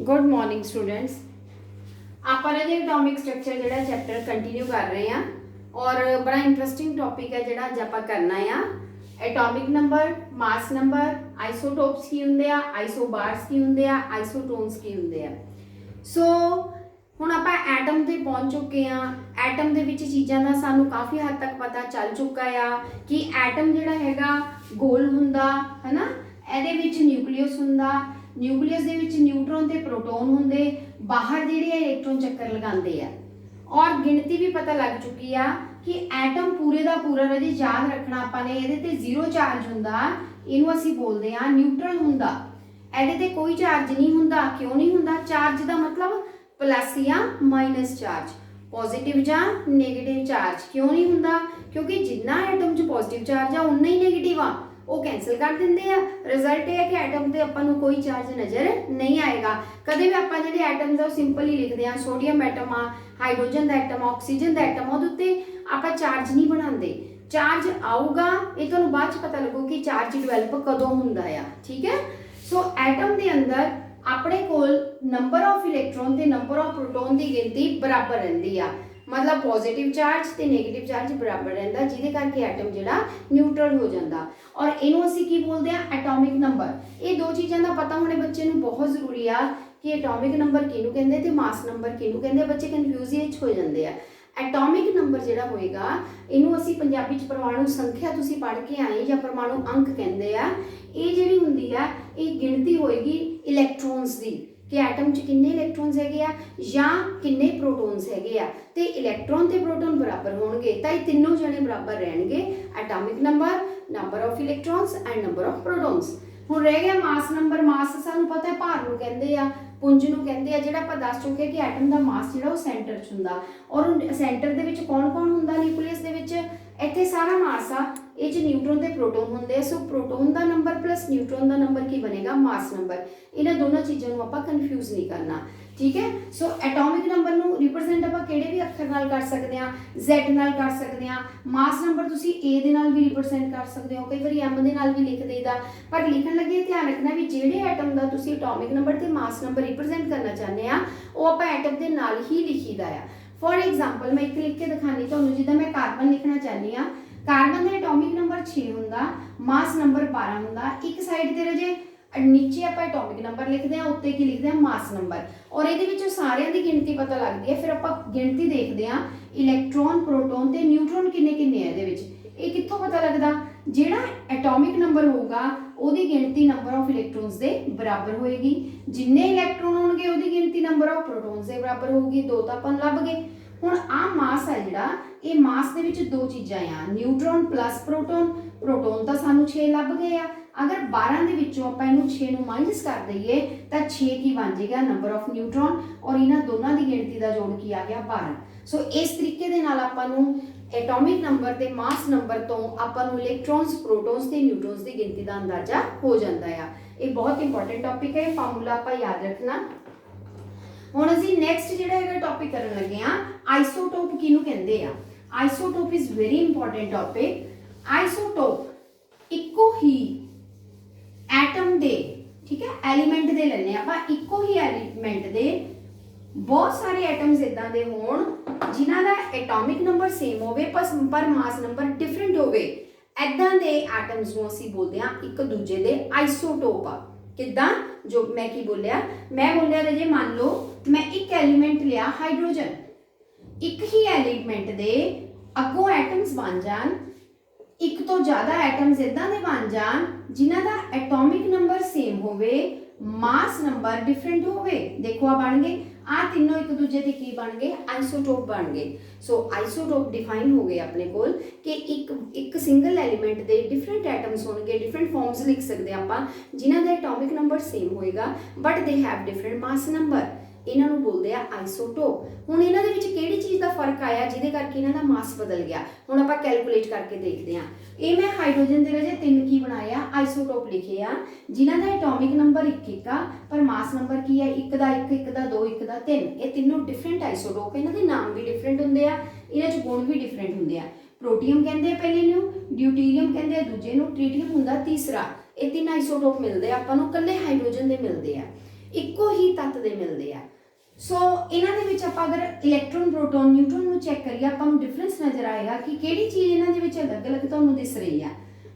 Good morning students. आप अजे atomic structure जो चैप्टर कंटिन्यू कर रहे हैं और बड़ा इंटरेस्टिंग टॉपिक है जो अज आप करना है। Atomic number, mass number, isotopes की होंगे आ, आइसोबार्स की होंगे आ, आइसोटोन्स की होंगे आ। सो हुण आप एटम ते पहुंच चुके हैं। एटम दे विच चीज़ां दा सानू काफ़ी हद तक पता चल चुका है कि एटम जिहड़ा हैगा गोल हुंदा है ना, इहदे विच न्यूक्लियस हुंदा, न्यूक्लियस दे विच न्यूट्रॉन ते प्रोटॉन हुंदे, बाहर जिहड़े इलेक्ट्रॉन चक्कर लगांदे आ और गिणती भी पता लग चुकी है कि एटम पूरे का पूरा रजे याद रखना आपने इहदे ते जीरो चार्ज हुंदा, इहनूं असीं बोलदे आ न्यूट्रल हुंदा। इहदे ते कोई चार्ज नहीं हुंदा। क्यों नहीं हुंदा? चार्ज का मतलब प्लस या माइनस चार्ज, पॉजिटिव या नेगेटिव चार्ज। क्यों नहीं हुंदा? क्योंकि जिन्ना एटम च पॉजिटिव चार्ज आ उन्ना ही नेगेटिव आ, वो कैंसल कर देंगे आ। रिजल्ट यह है कि एटम से अपन कोई चार्ज नज़र नहीं आएगा। कभी भी आप जो एटम्स है सिंपल ही लिखते हैं, सोडियम एटम आ, हाइड्रोजन का एटम आ, ऑक्सीजन का एटम, वो आप चार्ज नहीं बनाते। चार्ज आऊगा ये तो बाद पता लगू कि चार्ज डिवेलप कदों होंदा है। ठीक है। सो एटम के अंदर अपने कोल नंबर ऑफ इलेक्ट्रॉन ते नंबर ऑफ प्रोटॉन की गिनती बराबर रहिंदी आ, मतलब पॉजिटिव चार्ज ते नेगेटिव चार्ज बराबर रहिंदा, जिहदे करके एटम जिहड़ा न्यूट्रल हो जाता। और इनू असीं की बोलते हैं एटॉमिक नंबर। ये दो चीज़ों का पता होने बच्चे नूं बहुत जरूरी आ कि एटॉमिक नंबर किहनूं कहंदे ते मास नंबर किहनूं कहंदे। बच्चे कन्फ्यूज हो जाते हैं। एटॉमिक नंबर जिहड़ा होएगा इनू असीं पंजाबी च परमाणु संख्या तुसीं पढ़ के आए या परमाणु अंक कहंदे आ। ये जिहड़ी हुंदी आ ये गिणती होएगी इलैक्ट्रॉन्स दी कि एटम च किन्ने इलैक्ट्रॉन्स हैगे आ या किन्ने प्रोटॉन्स हैगे आ, ते इलैक्ट्रॉन ते प्रोटॉन बराबर होणगे तां ये तीनों जणे बराबर रहणगे। Atomic number, number of electrons and number of protons. हुण रह गया मास नंबर। मास सानूं पता है भार नूं कहंदे आ, पुंज नूं कहंदे आ, जिहड़ा आपां दस चुके कि एटम दा मास जिहड़ा वो सेंटर च हुंदा और सेंटर दे विच कौन-कौन हुंदा न्यूक्लियस दे विच, इत्थे सारा मास आ, ये न्यूट्रॉन ते प्रोटॉन होंदे। सो प्रोटॉन का नंबर प्लस न्यूट्रॉन का नंबर की बनेगा मास नंबर। इन्हां दोनों चीज़ों को आप कन्फ्यूज नहीं करना। ठीक है। सो एटॉमिक नंबर नूं रिप्रजेंट आप किहड़े भी अक्षर नाल कर सकते हैं, Z नाल कर सकते हैं। मास नंबर तुसीं A दे नाल भी रिप्रजेंट कर सकते हो, कई बार M दे नाल भी लिख देईदा, पर लिखण लगे ध्यान रखना भी जिहड़े एटम का तुसीं एटॉमिक नंबर ते मास नंबर रिप्रजेंट करना चाहते हैं वो आप एटम के नाल ही लिखीदा है। फॉर एग्जाम्पल मैं एक लिख के दिखानी तुहानूं, जिद्दां मैं कार्बन लिखना चाहनी हाँ। कार्बन का एटॉमिक नंबर 6 हुंदा, मास नंबर 12 हुंदा। एक साइड ते रजे नीचे आप एटॉमिक नंबर लिखते हैं, उत्ते की लिखते हैं मास नंबर, और ये सारियां दी गिनती पता लगती है। फिर आप गिनती देखते हैं इलैक्ट्रॉन, प्रोटॉन ते न्यूट्रॉन किन्ने किन्ने है इहदे विच। ये कित्थों पता लगदा? जिहड़ा एटॉमिक नंबर होगा उहदी गिनती नंबर ऑफ इलैक्ट्रॉन्स दे बराबर होएगी। जिन्ने इलैक्ट्रॉन होणगे उहदी गिनती नंबर ऑफ प्रोटॉन्स दे बराबर होगी। दो तो अपन लभ गए। हुण आ मास है जिहड़ा, ये मास दे विच दो चीज़ां आ, न्यूट्रॉन प्लस प्रोटॉन। प्रोटॉन तो सानू 6 लभ गए आ। अगर 12 के विचों आप इनू 6 नू माइनस कर दईए तो 6 की बन जाएगा नंबर ऑफ न्यूट्रॉन और इन्हां दोनों की गिनती का जोड़ की आ गया 12। सो इस तरीके दे नाल आपां नू एटॉमिक नंबर ते मास नंबर तो आपां नू इलैक्ट्रॉन्स, प्रोटॉन्स ते न्यूट्रॉन्स की गिनती का अंदाजा हो जाता है। ये बहुत इंपॉर्टेंट टॉपिक है, फार्मूला आपां याद रखना। हुण असीं नैक्सट जिहड़ा हैगा टॉपिक करन लगे हां, आइसोटोप किहनूं कहंदे आ। Isotope is very important topic. Isotope इक्को ही एटम दे, ठीक है, एलीमेंट दे लैने आपां, इक्को ही एलीमेंट दे बहुत सारे एटम्स इदां दे होण जिन्हां दा एटॉमिक नंबर सेम होवे पर मास नंबर डिफरेंट होवे, इदां दे एटम्स नूं असीं बोलदे हां एक दूजे दे आइसोटोप आ। किदां? जो मैं की बोलिया, मैं बोलिया रजे मान लो मैं एक एलीमेंट लिया हाइड्रोजन, एक ही एलीमेंट दे अगों एटम्स बन जान, एक तो ज़्यादा एटम्स इदां दे बन जान जिन्हां दा एटॉमिक नंबर सेम होवे, मास नंबर डिफरेंट होवे। देखो आ बन गए, आ तीनों एक दूजे के की बन गए? आइसोटोप बन गए। सो आइसोटोप डिफाइन हो गए अपने कोल कि एक single element they different atoms होणगे, different forms लिख सकते आपां जिन्हां दा एटॉमिक नंबर सेम होएगा but they have different mass number. इन्हां नूं बोलदे आ आइसोटोप। हुण इन्हां दे विच किहड़ी चीज़ दा फर्क आया जिहदे करके इन्हां दा मास बदल गया? हुण आपां कैलकुलेट करके देखते हैं। ये मैं हाइड्रोजन दे रजे 3 की बनाया आइसोटोप लिखे आ जिन्हां दा एटॉमिक नंबर 1 आ पर मास नंबर की है 1 दा 1, 1 दा 2, 1 दा 3। ये तीनों डिफरेंट आइसोटोप, इन्हां दे नाम भी डिफरेंट हुंदे आ, इन्हां च गुण भी डिफरेंट हुंदे आ। प्रोटीयम कहंदे आ पहले नूं, ड्यूटीरियम कहंदे आ दूजे नूं, ट्रीटियम हुंदा तीसरा। ये 3 आइसोटोप मिलदे आ आपां नूं, कल्ले हाइड्रोजन दे मिलदे आ। ਇੱਕੋ ਹੀ ਤੱਤ ਦੇ ਮਿਲਦੇ ਆ। ਸੋ ਇਹਨਾਂ ਦੇ ਵਿੱਚ ਆਪਾਂ ਅਗਰ ਇਲੈਕਟ੍ਰੋਨ ਪ੍ਰੋਟੋਨ ਨਿਊਟਰੋਨ ਨੂੰ ਚੈੱਕ ਕਰੀਏ ਆਪਾਂ ਨੂੰ ਡਿਫਰੈਂਸ ਨਜ਼ਰ ਆਏਗਾ ਕਿ ਕਿਹੜੀ ਚੀਜ਼ ਇਹਨਾਂ ਦੇ ਵਿੱਚ ਅਲੱਗ-ਅਲੱਗ ਤੁਹਾਨੂੰ ਦਿਸ ਰਹੀ ਆ।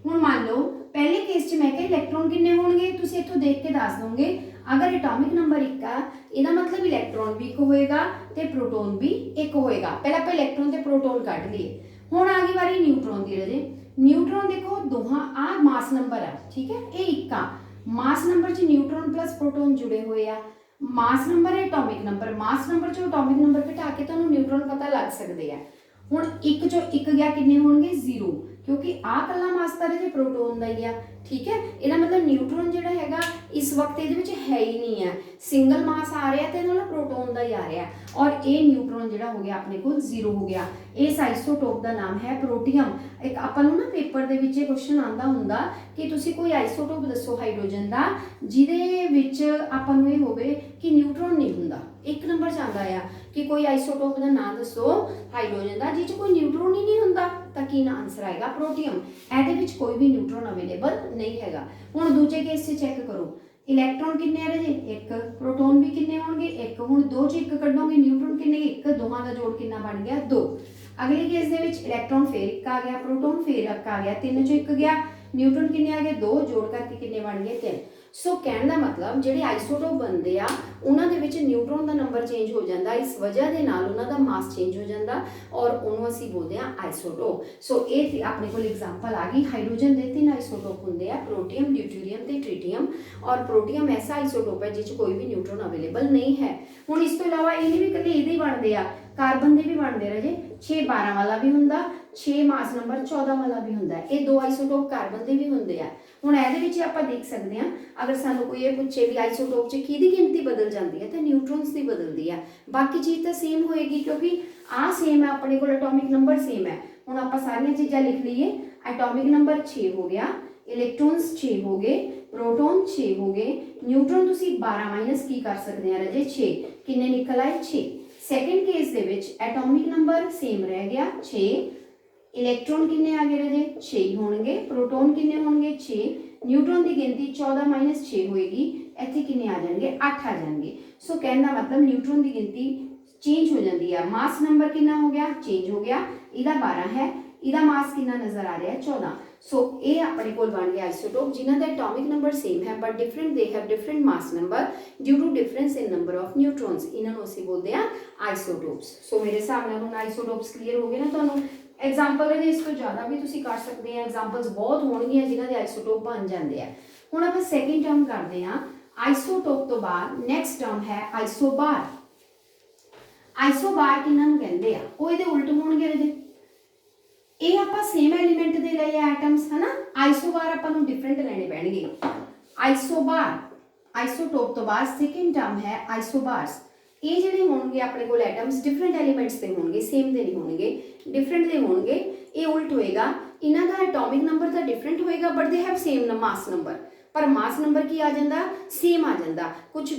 ਹੁਣ ਮੰਨ ਲਓ ਪਹਿਲੇ ਕੇਸ 'ਚ ਮੈਂ ਕਿਹਾ ਇਲੈਕਟ੍ਰੋਨ ਕਿੰਨੇ ਹੋਣਗੇ, ਤੁਸੀਂ ਇੱਥੋਂ ਦੇਖ ਕੇ ਦੱਸ ਦੋਗੇ। अगर एटॉमिक नंबर 1 आ ਇਹਦਾ मतलब इलैक्ट्रॉन भी 1 होएगा ਤੇ प्रोटॉन भी 1 होएगा। पहले ਆਪਾਂ इलैक्ट्रॉन ਤੇ प्रोटॉन ਕੱਢ ਲਈਏ। ਹੁਣ ਆ ਗਈ ਵਾਰੀ न्यूट्रॉन ਦੀ ਰਜੇ। न्यूट्रॉन देखो दोहां आ मास नंबर है, ठीक है, ये 1 आ मास नंबर च न्यूट्रॉन प्लस प्रोटॉन जुड़े हुए आ। मास नंबर है एटॉमिक नंबर, मास नंबर चों एटॉमिक नंबर घटा के ਤੁਹਾਨੂੰ न्यूट्रॉन पता लग सकते हैं। ਹੁਣ 1 ਚੋਂ 1 ਗਿਆ ਕਿੰਨੇ ਹੋਣਗੇ 0 क्योंकि आ कला मास ਤਾਂ ਜੇ प्रोटॉन ਦਾ ਹੀ ਆ, ठीक है। ਇਹਦਾ मतलब न्यूट्रॉन ਜਿਹੜਾ ਹੈਗਾ इस वक्त ਇਹਦੇ ਵਿੱਚ ਹੈ ਹੀ नहीं है, सिंगल मास आ रहा ਤੇ ਨਾਲ प्रोटॉन ਦਾ ਹੀ आ रहा और ये न्यूट्रॉन ਜਿਹੜਾ ਹੋ ਗਿਆ ਆਪਣੇ ਕੋਲ 0 ਹੋ ਗਿਆ। ਇਸ ਆਈਸੋਟੋਪ ਦਾ ਨਾਮ ਹੈ प्रोटियम। ਇੱਕ ਆਪਾਂ ਨੂੰ ਨਾ ਪੇਪਰ ਦੇ ਵਿੱਚ ਇਹ ਕੁਐਸਚਨ ਆਂਦਾ ਹੁੰਦਾ ਕਿ ਤੁਸੀਂ ਕੋਈ ਆਈਸੋਟੋਪ ਦੱਸੋ ਹਾਈਡਰੋਜਨ ਦਾ ਜਿਹਦੇ ਵਿੱਚ ਆਪਾਂ ਨੂੰ ਇਹ ਹੋਵੇ ਕਿ ਨਿਊਟਰੋਨ ਨਹੀਂ ਹੁੰਦਾ। ਇੱਕ ਨੰਬਰ ਚ ਆਂਦਾ ਆ ਕਿ ਕੋਈ ਆਈਸੋਟੋਪ ਦਾ ਨਾਮ ਦੱਸੋ ਹਾਈਡਰੋਜਨ ਦਾ ਜਿਹ ਚ ਕੋਈ ਨਿਊਟਰੋਨ ਹੀ ਨਹੀਂ ਹੁੰਦਾ, ਤਾਂ ਕੀ ਨਾ ਆਨਸਰ ਆਏਗਾ प्रोटियम। ਇਹਦੇ ਵਿੱਚ ਕੋਈ ਵੀ ਨਿਊਟਰੋਨ ਅਵੇਲੇਬਲ नहीं हैगा। ਹੁਣ ਦੂਜੇ ਕੇਸ 'ਚ ਚੈੱਕ ਕਰੋ इलैक्ट्रॉन किन्ने आ रहे जे 1, प्रोटॉन भी किन्ने होंगे 1। हुण 2 च 1 कढोगे न्यूट्रॉन किन्ने 1, दोहां दा जोड़ किन्ना बन गया 2। अगले केस दे विच इलैक्ट्रॉन फिर 1 आ गया, प्रोटॉन फिर 1 आ गया, 3 च 1 गया, न्यूट्रॉन किन्ने आ गए 2, जोड़ करके किन्ने बन गए 3। सो कहने का मतलब ਜਿਹੜੇ ਆਈਸੋਟੋਪ बनते ਆ ਉਹਨਾਂ ਦੇ ਵਿੱਚ ਨਿਊਟਰੋਨ ਦਾ ਨੰਬਰ ਚੇਂਜ ਹੋ ਜਾਂਦਾ, ਇਸ ਵਜ੍ਹਾ ਦੇ ਨਾਲ ਉਹਨਾਂ ਦਾ ਮਾਸ ਚੇਂਜ ਹੋ ਜਾਂਦਾ ਔਰ ਉਹਨੂੰ ਅਸੀਂ ਬੋਲਦੇ ਆ ਆਈਸੋਟੋਪ। ਸੋ ਇਹ ਆਪਣੇ ਕੋਲ ਐਗਜ਼ਾਮਪਲ ਆ ਗਈ। ਹਾਈਡਰੋਜਨ ਦੇ 3 ਆਈਸੋਟੋਪ ਹੁੰਦੇ ਆ, ਪ੍ਰੋਟੀਅਮ, ਡਿਊਟੇਰੀਅਮ ਤੇ ਟ੍ਰੀਟੀਅਮ। ਔਰ ਪ੍ਰੋਟੀਅਮ ਐਸਾ ਆਈਸੋਟੋਪ ਹੈ ਜਿਸ 'ਚ ਕੋਈ ਵੀ ਨਿਊਟਰੋਨ ਅਵੇਲੇਬਲ ਨਹੀਂ ਹੈ। ਹੁਣ ਇਸ ਤੋਂ ਇਲਾਵਾ ਇਹ ਨਹੀਂ ਵੀ ਇਕੱਲੇ ਇਹਦੇ ਹੀ ਬਣਦੇ ਆ, ਕਾਰਬਨ ਦੇ ਵੀ ਬਣਦੇ ਰਹੇ 6 12 ਵਾਲਾ ਵੀ ਹੁੰਦਾ, 6 ਮਾਸ ਨੰਬਰ 14 ਵਾਲਾ ਵੀ ਹੁੰਦਾ। ਇਹ 2 ਆਈਸੋਟੋਪ ਕਾਰਬਨ ਦੇ ਵੀ ਹੁੰਦੇ ਆ। ਹੁਣ ਇਹਦੇ ਵਿੱਚ ਆਪਾਂ ਦੇਖ ਸਕਦੇ ਹਾਂ ਅਗਰ ਸਾਨੂੰ ਕੋਈ ਇਹ ਪੁੱਛੇ ਵੀ ਆਈਸੋਟੋਪ 'ਚ ਕਿਹਦੀ ਗਿਣਤੀ ਬਦਲ ਜਾਂਦੀ ਹੈ ਤਾਂ ਨਿਊਟਰੋਨਸ ਦੀ ਬਦਲਦੀ ਆ। ਬਾਕੀ ਚੀਜ਼ ਤਾਂ ਸੇਮ ਹੋਏਗੀ ਕਿਉਂਕਿ ਆਹ ਸੇਮ ਹੈ ਆਪਣੇ ਕੋਲ, ਐਟੋਮਿਕ ਨੰਬਰ ਸੇਮ ਹੈ। ਹੁਣ ਆਪਾਂ ਸਾਰੀਆਂ ਚੀਜ਼ਾਂ ਲਿਖ ਲਈਏ। ਐਟੋਮਿਕ ਨੰਬਰ 6 ਹੋ ਗਿਆ, ਇਲੈਕਟ੍ਰੋਨਸ 6 ਹੋ ਗਏ, प्रोटॉन 6 हो गए, न्यूट्रॉन तुसी 12 माइनस की कर सकते हैं राजे 6, किन्ने निकल आए 6। सैकेंड केस दे विच एटॉमिक नंबर सेम रह गया 6, इलैक्ट्रॉन किन्ने आ गए राजे 6 ही होणगे, प्रोटॉन किन्ने होणगे 6, न्यूट्रॉन की गिनती 14 माइनस 6 होएगी, इत्थे किन्ने आ जाएंगे 8 आ जाएंगे। सो कहने का मतलब न्यूट्रॉन की गिनती चेंज हो जाती है। मास नंबर कितना हो गया चेंज हो गया, इहदा 12 है, इहदा मास कितना नजर आ रहा है 14। सो ये अपने को बन गया आइसोटोप जिन्हों का एटॉमिक नंबर सेम है but different, they have different mass number due to difference in number of neutrons. इन्होंने असीं बोलते हैं आइसोटोप्स। सो मेरे हिसाब नाल हुण आइसोटोप्स क्लीयर हो गए ना तुहानूं। एग्जाम्पल है इस तो ज़्यादा भी तुसीं कर सकते हैं, एग्जाम्पल्स बहुत होणगियां जिन्हां दे आइसोटोप बन जाते हैं। हुण आपां सैकेंड टर्म करते हैं। आइसोटोप तो बाद नैक्सट टर्म है आइसोबार। आइसोबार किन्हां नूं कहंदे आ, ओह इहदे उल्ट होणगे राजे। ਇਹ ਆਪਾਂ ਸੇਮ ਐਲੀਮੈਂਟ ਦੇ ਲਏ ਐਟਮਸ ਹੈ ਨਾ, ਆਈਸੋਬਾਰ ਆਪਾਂ ਨੂੰ ਡਿਫਰੈਂਟ ਲੈਣੇ ਪੈਣਗੇ। ਆਈਸੋਬਾਰ ਆਈਸੋਟੋਪ ਤੋਂ ਬਾਅਦ ਸੈਕੰਡ ਟਰਮ ਹੈ ਆਈਸੋਬਾਰਸ। ਇਹ ਜਿਹੜੇ ਹੋਣਗੇ ਆਪਣੇ ਕੋਲ ਐਟਮਸ ਡਿਫਰੈਂਟ ਐਲੀਮੈਂਟਸ ਦੇ ਹੋਣਗੇ, ਸੇਮ ਦੇ ਨਹੀਂ ਹੋਣਗੇ, ਡਿਫਰੈਂਟ ਦੇ ਹੋਣਗੇ। ਇਹ ਉਲਟ ਹੋਏਗਾ, ਇਹਨਾਂ ਦਾ ਐਟੋਮਿਕ ਨੰਬਰ ਤਾਂ ਡਿਫਰੈਂਟ ਹੋਏਗਾ ਬਟ ਦੇ ਹੈਵ ਸੇਮ ਮਾਸ ਨੰबर। पर मास नंबर की आ जाता सेम आ जाता। कुछ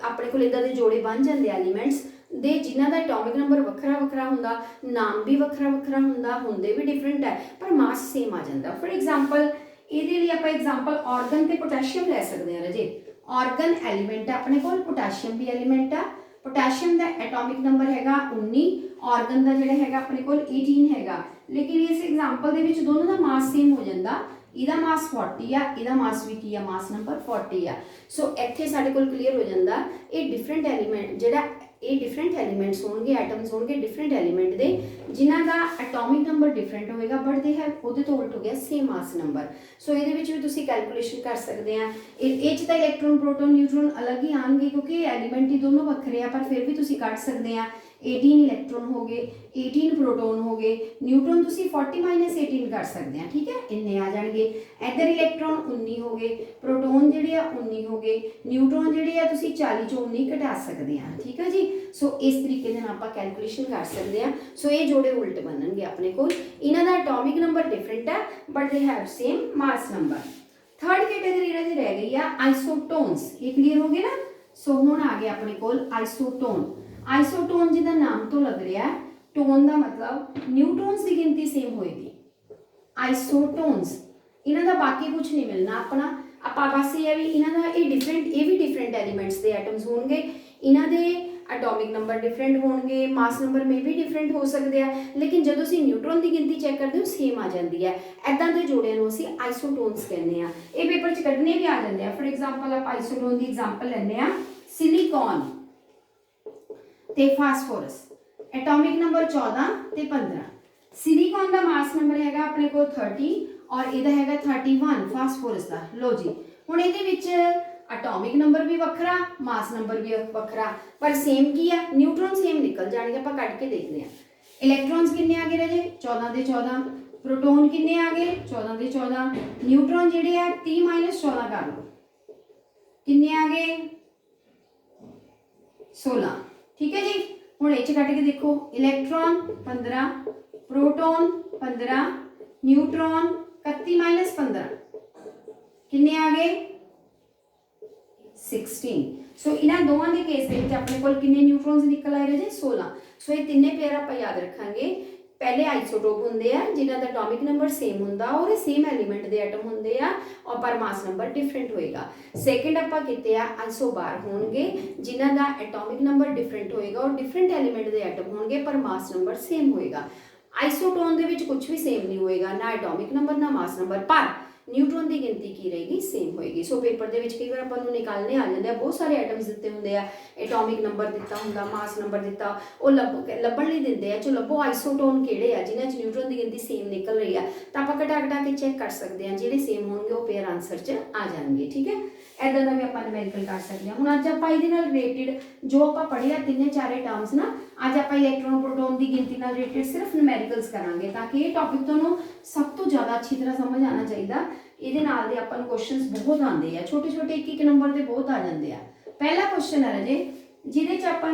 अपने को इदां दे जोड़े बन जाते एलीमेंट्स दे जिन्हां दा एटॉमिक नंबर वखरा वखरा हुंदा, नाम भी वखरा वखरा हुंदा, हुंदे भी डिफरेंट है पर मास सेम आ जाता। फॉर एग्जाम्पल इहदे लई आपां एग्जाम्पल ऑर्गन ते पोटैशियम लै सकदे हां राजे। ऑर्गन एलीमेंट है अपने कोल, पोटैशियम भी एलीमेंट है। पोटैशियम का एटॉमिक नंबर हैगा 19, ऑर्गन का जिहड़ा हैगा अपने कोल 18 हैगा। लेकिन इस एग्जाम्पल दे विच दोनों का मास सेम हो जाता। ਇਹਦਾ मास 40 ਆ, ਇਹਦਾ मास ਵੀ ਕੀ ਆ मास नंबर 40 ਆ। सो ਇੱਥੇ ਸਾਡੇ ਕੋਲ ਕਲੀਅਰ ਹੋ ਜਾਂਦਾ ਇਹ ਡਿਫਰੈਂਟ ਐਲੀਮੈਂਟ ਜਿਹੜਾ ਇਹ ਡਿਫਰੈਂਟ ਐਲੀਮੈਂਟਸ ਹੋਣਗੇ, ਐਟਮਸ ਹੋਣਗੇ ਡਿਫਰੈਂਟ ਐਲੀਮੈਂਟ ਦੇ ਜਿਨ੍ਹਾਂ ਦਾ ਐਟੋਮਿਕ ਨੰਬਰ ਡਿਫਰੈਂਟ ਹੋਵੇਗਾ ਬਟ ਦੇ ਹੈਵ ਉਹਦੇ ਤੋਂ ਉਲਟ ਹੋ ਗਿਆ ਸੇਮ ਮਾਸ ਨੰਬਰ। ਸੋ ਇਹਦੇ ਵਿੱਚ ਵੀ ਤੁਸੀਂ ਕੈਲਕੂਲੇਸ਼ਨ ਕਰ ਸਕਦੇ ਆ। ਇਹ 'ਚ ਤਾਂ ਇਲੈਕਟ੍ਰੋਨ ਪ੍ਰੋਟੋਨ ਨਿਊਟਰੋਨ ਅਲੱਗ ਹੀ ਆਣਗੇ ਕਿਉਂਕਿ ਇਹ ਐਲੀਮੈਂਟ ਹੀ ਦੋਨੋਂ ਵੱਖਰੇ ਆ ਪਰ ਫਿਰ ਵੀ ਤੁਸੀਂ ਕੱਢ ਸਕਦੇ ਆ। 18 इलैक्ट्रॉन हो गए, 18 प्रोटोन हो गए, न्यूट्रॉन तुसी 40 माइनस 18 कर सकते हैं, ठीक है, इन्ने आ जाएंगे। इधर इलैक्ट्रॉन 19 हो गए, प्रोटोन जिहड़े आ 19 हो गए, न्यूट्रॉन जिहड़े आ तुसी 40 चों 19 घटा सकते हैं, ठीक है जी। सो इस तरीके दे नाल आपां कैलकुलेशन कर सकते हैं। सो ये जोड़े उल्ट बनणगे अपने कोल, इन्हां दा एटॉमिक नंबर डिफरेंट है but they have same mass number. Third category रह गई है आइसोटोन्स। ये क्लीयर हो गए ना। सो हुण आ गया अपने कोल आइसोटोन। आइसोटोन जिहदा नाम तो लग रहा है, टोन का मतलब न्यूट्रॉन्स की गिनती सेम होएगी। आइसोटोन्स इन्हां दा बाकी कुछ नहीं मिलना अपना, ਆਪਾਂ ਬਸ ਇਹ ਹੈ ਵੀ ਇਹਨਾਂ ਦਾ ਇਹ ਡਿਫਰੈਂਟ, ਇਹ ਵੀ ਡਿਫਰੈਂਟ ਐਲੀਮੈਂਟਸ ਦੇ ਐਟਮਸ ਹੋਣਗੇ, ਇਹਨਾਂ ਦੇ ਐਟੋਮਿਕ ਨੰਬਰ ਡਿਫਰੈਂਟ ਹੋਣਗੇ, ਮਾਸ ਨੰਬਰ ਮੇ ਵੀ ਡਿਫਰੈਂਟ ਹੋ ਸਕਦੇ ਆ, ਲੇਕਿਨ ਜਦੋਂ ਅਸੀਂ ਨਿਊਟਰੋਨ ਦੀ ਗਿਣਤੀ ਚੈੱਕ ਕਰਦੇ ਹੋ ਸੇਮ ਆ ਜਾਂਦੀ ਹੈ। ਐਦਾਂ ਦੇ ਜੋੜਿਆਂ ਨੂੰ ਅਸੀਂ ਆਈਸੋਟੋਨਸ ਕਹਿੰਦੇ ਆ। ਇਹ ਪੇਪਰ 'ਚ ਕੱਢਣੇ ਵੀ ਆ ਜਾਂਦੇ ਆ। ਫॉर एग्जांपल ਆਪਾਂ ਆਈਸੋਟੋਨ ਦੀ ਐਗਜ਼ਾਮਪਲ ਲੈਂਦੇ ਆ, सिलिकॉन ਤੇ फास्फोरस, एटॉमिक नंबर 14 ਤੇ 15। सिलिकॉन ਦਾ मास नंबर ਹੈਗਾ ਆਪਣੇ ਕੋਲ 30 ਔਰ ਇਹਦਾ ਹੈਗਾ 31 फास्फोरस ਦਾ। लो जी ਹੁਣ ਇਹਦੇ ਵਿੱਚ एटॉमिक नंबर भी ਵੱਖਰਾ, मास नंबर भी ਵੱਖਰਾ, पर सेम ਕੀ ਆ, ਨਿਊਟਰੋਨ ਸੇਮ ਨਿਕਲ ਜਾਣਗੇ। ਆਪਾਂ ਕੱਢ ਕੇ ਦੇਖਦੇ ਆ। ਇਲੈਕਟ੍ਰੋਨਸ ਕਿੰਨੇ ਆ ਗਏ ਰਾਜੇ, 14 ਦੇ 14। प्रोटोन किन्ने आ गए, 14 ਦੇ 14। न्यूट्रॉन ਜਿਹੜੇ ਆ 30 - 14 ਕਰ ਲਓ, किन्ने आ गए, 16। ठीक है जी। ਹੁਣ ਇਹ ਚ ਕੱਟ ਕੇ ਦੇਖੋ, इलेक्ट्रॉन 15, प्रोटोन 15, न्यूट्रॉन 31 - 15 किन्ने आ गए, 16। सो इन्हां दोवां दे केस दे विच अपने कोल किन्ने न्यूट्रॉन्स निकल आए राजे, 16। सो ये तिन्ने पेयर आप याद रखांगे। पहले आइसोटोप होंदे आ जिन्हां दा एटॉमिक नंबर सेम हुंदा और सेम एलीमेंट दे एटम हुंदे आ और पर मास नंबर डिफरेंट होएगा। सेकंड आपां कीते आ आइसोबार होणगे जिन्हां दा एटॉमिक नंबर डिफरेंट होएगा और डिफरेंट एलीमेंट दे एटम होणगे पर मास नंबर सेम होएगा। आइसोटोन दे विच कुछ भी सेम नहीं होएगा, ना एटॉमिक नंबर ना मास नंबर, पर न्यूट्रॉन की गिनती की रहेगी, सेम होएगी। सो पेपर दे विच कई बार आपां नूं निकालने आ जांदे आ, बहुत सारे एटम्स दिते हुंदे आ, एटॉमिक नंबर दिता हुंदा, मास नंबर दिता, वो लभण नहीं दिंदे आ। चो लभो आइसोटोन किहड़े आ जिन्हां च न्यूट्रॉन की गिनती सेम निकल रही है, तो आपां घटा घटा के चैक कर सकते हैं, जिहड़े सेम होणगे वो पेयर आंसर च आ जाणगे। ठीक है, इदां दा भी आपां न्यूमेरिकल कर सकते हैं। हुण अज आपां इहदे नाल रिलेटेड जो आपां पढ़िया तिन्ने चारे टर्म्स ना, अज आपां इलैक्ट्रॉन प्रोटोन की गिनती नाल रिलेटेड सिर्फ न्यूमेरिकल्स करांगे, ताकि ये टॉपिक तुहानूं सब तो ज़्यादा अच्छी तरह समझ आना चाहिए। ਇਹਦੇ ਨਾਲ ਦੇ ਆਪਾਂ ਨੂੰ ਕੁਐਸਚਨਸ ਬਹੁਤ ਆਉਂਦੇ ਆ, ਛੋਟੇ ਛੋਟੇ ਇੱਕ ਇੱਕ ਨੰਬਰ ਦੇ ਬਹੁਤ ਆ ਜਾਂਦੇ ਆ। ਪਹਿਲਾ ਕੁਐਸਚਨ ਹੈ ਰਾਜੇ ਜਿਹਦੇ ਚ ਆਪਾਂ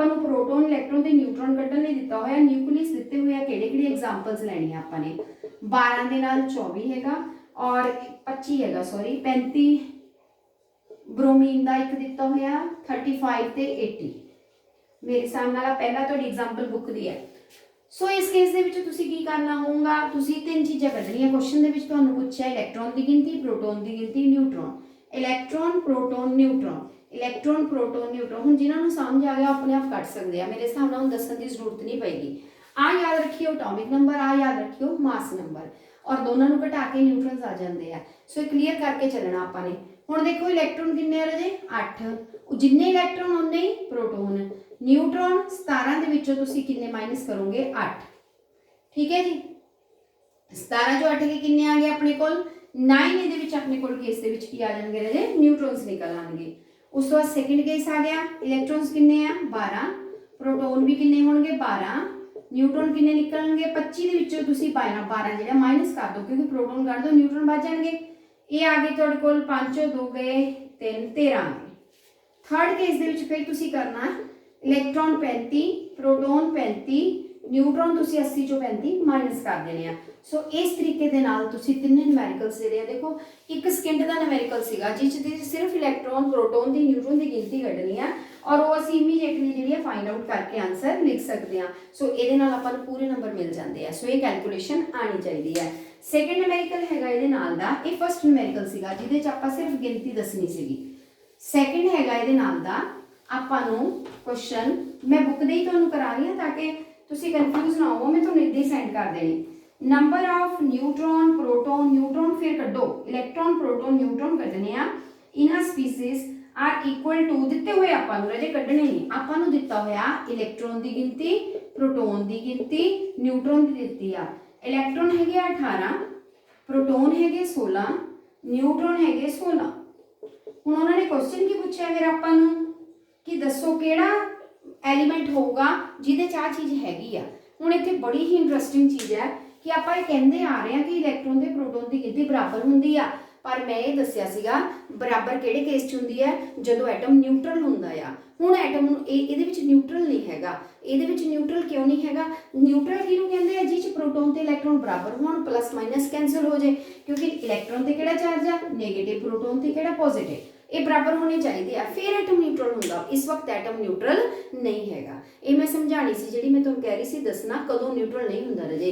ਨੂੰ ਪ੍ਰੋਟੋਨ, ਇਲੈਕਟ੍ਰੋਨ ਤੇ ਨਿਊਟਰੋਨ ਕੱਢਣ ਲਈ ਦਿੱਤਾ ਹੋਇਆ, ਨਿਊਕਲੀਅਸ ਦਿੱਤੇ ਹੋਏ ਆ, ਕਿਹੜੇ ਕਿਹੜੇ ਐਗਜ਼ਾਮਪਲਸ ਲੈਣੀ ਆ ਆਪਾਂ ਨੇ। 12 ਦੇ ਨਾਲ 24 ਹੈਗਾ ਔਰ 25 ਹੈਗਾ, ਸੌਰੀ 35 ਬ੍ਰੋਮੀਨ ਦਾ ਇੱਕ ਦਿੱਤਾ ਹੋਇਆ, 35 ਤੇ 80 ਮੇਰੇ ਹਿਸਾਬ ਨਾਲ ਪਹਿਲਾ ਤੁਹਾਡੀ ਐਗਜ਼ਾਮਪਲ ਬੁੱਕ ਦੀ ਹੈ। सो इस केस ਦੇ ਵਿੱਚ ਤੁਸੀਂ ਕੀ ਕਰਨਾ ਹੋਊਗਾ, ਤੁਸੀਂ ਤਿੰਨ ਚੀਜ਼ਾਂ ਕੱਢਣੀਆਂ। ਕੁਐਸਚਨ ਦੇ ਵਿੱਚ ਤੁਹਾਨੂੰ ਪੁੱਛਿਆ ਇਲੈਕਟ੍ਰੋਨ ਦੀ ਗਿਣਤੀ, ਪ੍ਰੋਟੋਨ ਦੀ ਗਿਣਤੀ, neutron. Electron, proton, neutron, electron, proton, neutron. ਹੁਣ ਜਿਨ੍ਹਾਂ ਨੂੰ ਸਮਝ ਆ ਗਿਆ ਆਪਣੇ ਆਪ ਕੱਢ ਸਕਦੇ ਆ, ਮੇਰੇ ਹਿਸਾਬ ਨਾਲ ਹੁਣ ਦੱਸਣ ਦੀ ਜ਼ਰੂਰਤ ਨਹੀਂ ਪਏਗੀ। ਆ ਯਾਦ ਰੱਖਿਓ ਐਟੋਮਿਕ ਨੰਬਰ, ਆ ਯਾਦ ਰੱਖਿਓ ਮਾਸ ਨੰਬਰ, ਔਰ ਦੋਨਾਂ ਨੂੰ ਘਟਾ ਕੇ ਨਿਊਟਰਨਸ ਆ ਜਾਂਦੇ ਆ। ਸੋ ਇਹ ਕਲੀਅਰ ਕਰਕੇ ਚੱਲਣਾ ਆਪਾਂ ਨੇ। ਹੁਣ ਦੇਖੋ ਇਲੈਕਟ੍ਰੋਨ ਕਿੰਨੇ ਆ ਰਾਜੇ, 8। ਜਿੰਨੇ ਇਲੈਕਟ੍ਰੋਨ ਉਨੇ ਹੀ ਪ੍ਰੋਟੋਨ। न्यूट्रॉन 17 ਦੇ ਵਿੱਚੋਂ ਤੁਸੀਂ ਕਿੰਨੇ ਮਾਈਨਸ ਕਰੋਗੇ, 8। ठीक है जी, 17 ਚੋਂ 8 ਕੇ ਕਿੰਨੇ ਆ ਗਏ ਆਪਣੇ ਕੋਲ, 9। ਇਹਦੇ ਵਿੱਚ ਆਪਣੇ ਕੋਲ ਕੇਸ ਦੇ ਵਿੱਚ ਕੀ ਆ ਜਾਣਗੇ ਰਾਜੇ, ਨਿਊਟਰੋਨਸ ਨਿਕਲ ਆਣਗੇ। ਉਸ ਤੋਂ ਬਾਅਦ ਸੈਕਿੰਡ ਕੇਸ ਆ ਗਿਆ, ਇਲੈਕਟ੍ਰੋਨਸ ਕਿੰਨੇ ਆ, 12। ਪ੍ਰੋਟੋਨ ਵੀ ਕਿੰਨੇ ਹੋਣਗੇ, 12। ਨਿਊਟਰੋਨ ਕਿੰਨੇ ਨਿਕਲਣਗੇ, 25 ਦੇ ਵਿੱਚੋਂ ਤੁਸੀਂ 12 ਜਿਹੜਾ ਮਾਈਨਸ ਕਰ ਦਿਓ, ਕਿਉਂਕਿ ਪ੍ਰੋਟੋਨ ਕੱਢ ਦਿਓ ਨਿਊਟਰੋਨ ਬਚ ਜਾਣਗੇ। ਇਹ ਆ ਗਏ ਤੁਹਾਡੇ ਕੋਲ 5 ਚੋਂ 2 ਗਏ 3, 13 ਆ ਗਏ। ਥਰਡ ਕੇਸ ਦੇ ਵਿੱਚ ਫਿਰ ਤੁਸੀਂ ਕਰਨਾ इलैक्ट्रॉन 35, प्रोटोन 35, न्यूट्रॉन ਤੁਸੀਂ 80 ਚੋਂ 35 ਮਾਈਨਸ ਕਰ ਦੇਣੇ ਆ। ਸੋ ਇਸ ਤਰੀਕੇ ਦੇ ਨਾਲ ਤੁਸੀਂ ਤਿੰਨੇ ਨਿਊਮੈਰੀਕਲਸ ਜਿਹੜੇ ਆ, ਦੇਖੋ ਇੱਕ ਸਕਿੰਟ ਦਾ ਨਿਊਮੈਰੀਕਲ ਸੀਗਾ ਜਿਸ ਚ ਸਿਰਫ ਇਲੈਕਟ੍ਰੋਨ, ਪ੍ਰੋਟੋਨ ਦੀ, ਨਿਊਟਰੋਨ ਦੀ ਗਿਣਤੀ ਕੱਢਣੀ ਆ ਔਰ ਉਹ ਅਸੀਂ ਇਮੀਡੀਏਟਲੀ ਜਿਹੜੀ ਆ ਫਾਈਂਡ ਆਊਟ ਕਰਕੇ ਆਨਸਰ ਲਿਖ ਸਕਦੇ ਆ। ਸੋ ਇਹਦੇ ਨਾਲ ਆਪਾਂ ਨੂੰ ਪੂਰੇ ਨੰਬਰ ਮਿਲ ਜਾਂਦੇ ਆ। ਸੋ ਇਹ ਕੈਲਕੂਲੇਸ਼ਨ ਆਣੀ ਚਾਹੀਦੀ ਹੈ। ਸੈਕਿੰਡ ਨਿਊਮੈਰੀਕਲ ਹੈਗਾ ਇਹਦੇ ਨਾਲ ਦਾ, ਇਹ ਫਸਟ ਨਿਊਮੈਰੀਕਲ ਸੀਗਾ ਜਿਹਦੇ ਚ ਆਪਾਂ ਸਿਰਫ ਗਿਣਤੀ ਦੱਸਣੀ ਸੀਗੀ। ਸੈਕਿੰਡ ਹੈਗਾ ਇਹਦੇ ਨਾਲ ਦਾ ਆਪਾਂ ਨੂੰ ਕੁਐਸਚਨ, ਮੈਂ ਬੁੱਕ ਦੇ ਹੀ ਤੁਹਾਨੂੰ ਕਰਾ ਰਹੀ ਹਾਂ ਤਾਂ ਕਿ ਤੁਸੀਂ ਕਨਫਿਊਜ਼ ਨਾ ਹੋਵੋ, ਮੈਂ ਤੁਹਾਨੂੰ ਇੱਦਾਂ ਹੀ ਸੈਂਡ ਕਰ ਦੇਣੀ। ਨੰਬਰ ਆਫ ਨਿਊਟਰੋਨ, ਪ੍ਰੋਟੋਨ, ਨਿਊਟਰੋਨ ਫਿਰ ਕੱਢੋ, ਇਲੈਕਟ੍ਰੋਨ, ਪ੍ਰੋਟੋਨ, ਨਿਊਟਰੋਨ ਕੱਢਣੇ ਆ। ਇਹਨਾਂ ਸਪੀਸੀਜ਼ ਆਰ ਇਕੁਅਲ ਟੂ ਦਿੱਤੇ ਹੋਏ ਆਪਾਂ ਨੂੰ ਰਾਜੇ, ਕੱਢਣੇ ਨਹੀਂ, ਆਪਾਂ ਨੂੰ ਦਿੱਤਾ ਹੋਇਆ ਇਲੈਕਟ੍ਰੋਨ ਦੀ ਗਿਣਤੀ, ਪ੍ਰੋਟੋਨ ਦੀ ਗਿਣਤੀ, ਨਿਊਟਰੋਨ ਦੀ ਦਿੱਤੀ ਆ। ਇਲੈਕਟ੍ਰੋਨ ਹੈਗੇ 18, ਪ੍ਰੋਟੋਨ ਹੈਗੇ 16, ਨਿਊਟਰੋਨ ਹੈਗੇ 16। ਹੁਣ ਉਹਨਾਂ ਨੇ ਕੁਐਸਚਨ ਕੀ ਪੁੱਛਿਆ ਫਿਰ ਆਪਾਂ ਨੂੰ कि दसो केड़ा एलीमेंट होगा जिहदे च आ चीज़ हैगी आ। हुण इत्थे बड़ी ही इंटरस्टिंग चीज़ है कि आपां इह कहंदे आ रहे हैं कि इलैक्ट्रॉन ते प्रोटॉन की गिनती बराबर हुंदी आ, पर मैं ये दस्सिया सीगा बराबर किहड़े केस च हुंदी है, जदों एटम न्यूट्रल हुंदा आ। हुण एटम इहदे विच न्यूट्रल नहीं हैगा, इहदे विच न्यूट्रल क्यों नहीं हैगा, न्यूट्रल किहनूं कहंदे आ, जिह च प्रोटॉन ते इलैक्ट्रॉन बराबर होण, प्लस माइनस कैंसल हो जाए, क्योंकि इलैक्ट्रॉन ते किहड़ा चार्ज आ, नेगेटिव, प्रोटॉन ते किहड़ा पॉजिटिव, ये बराबर होने चाहिए, फिर एटम न्यूट्रल होंदा। इस वक्त एटम न्यूट्रल नहीं हैगा। ये मैं समझानी सी, जिहड़ी मैं तुहानूं कह रही सी दसना कदों न्यूट्रल नहीं हुंदा राजे।